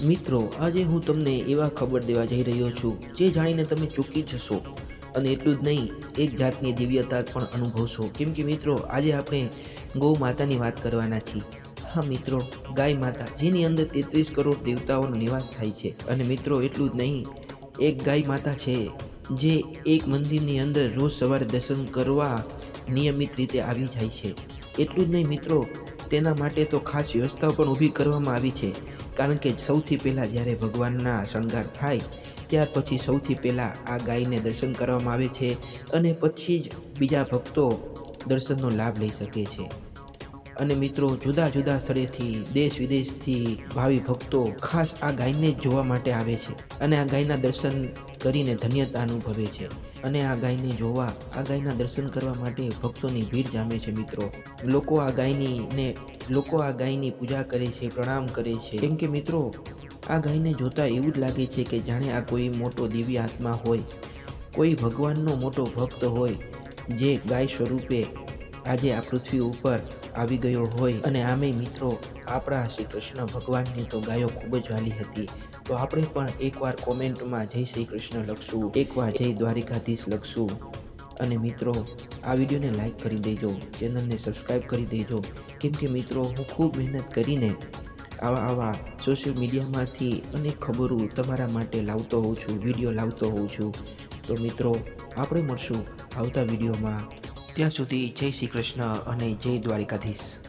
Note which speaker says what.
Speaker 1: મિત્રો, આજે હું તમને એવા ખબર દેવા જઈ રહ્યો છું જે જાણીને તમે ચોંકી જશો અને એટલું જ નહીં, એક જાતની દિવ્યતા પણ અનુભવશો. કેમ કે મિત્રો, આજે આપણે ગૌ માતાની વાત કરવાના છીએ. હા મિત્રો, ગાય માતા જેની અંદર 33 કરોડ દેવતાઓનો નિવાસ થાય છે. અને મિત્રો એટલું જ નહીં, એક ગાય માતા છે જે એક મંદિરની અંદર રોજ સવારે દર્શન કરવા નિયમિત રીતે આવી જાય છે. એટલું જ નહીં મિત્રો, તેના માટે તો ખાસ વ્યવસ્થા પણ ઊભી કરવામાં આવી છે. કારણ કે સૌથી પહેલાં જ્યારે ભગવાનના શણગાર થાય ત્યાર પછી સૌથી પહેલાં આ ગાયને દર્શન કરવામાં આવે છે અને પછી જ બીજા ભક્તો દર્શનનો લાભ લઈ શકે છે. અને મિત્રો, જુદા જુદા સ્થળેથી દેશ વિદેશથી ભાવિ ભક્તો ખાસ આ ગાયને જ જોવા માટે આવે છે અને આ ગાયના દર્શન કરીને ધન્યતા અનુભવે છે. અને આ ગાયને જોવા, આ ગાયના દર્શન કરવા માટે ભક્તોની ભીડ જામે છે. મિત્રો, લોકો આ ગાયની પૂજા કરે છે, પ્રણામ કરે છે. કેમ કે મિત્રો, આ ગાયને જોતા એવું જ લાગે છે કે જાણે આ કોઈ મોટો દિવ્ય આત્મા હોય, કોઈ ભગવાનનો મોટો ભક્ત હોય જે ગાય સ્વરૂપે આજે આ પૃથ્વી ઉપર આવી ગયો હોય. અને આમે મિત્રો, આપણા શ્રી કૃષ્ણ ભગવાનની તો ગાયો ખૂબ જ વાલી હતી. તો આપણે પણ એકવાર કોમેન્ટમાં જય શ્રી કૃષ્ણ લખશું, એકવાર જય દ્વારિકાધીશ લખશું. અને મિત્રો, આ વિડીયોને લાઈક કરી દેજો, ચેનલને સબસ્ક્રાઈબ કરી દેજો. કેમ કે મિત્રો, હું ખૂબ મહેનત કરીને આવા સોશિયલ મીડિયામાંથી અનેક ખબરો તમારા માટે લાવતો હોઉં છું, વિડીયો લાવતો હોઉં છું. તો મિત્રો, આપણે મળશું આવતા વિડીયોમાં. ત્યાં સુધી જય શ્રી કૃષ્ણ અને જય દ્વારિકાધીશ.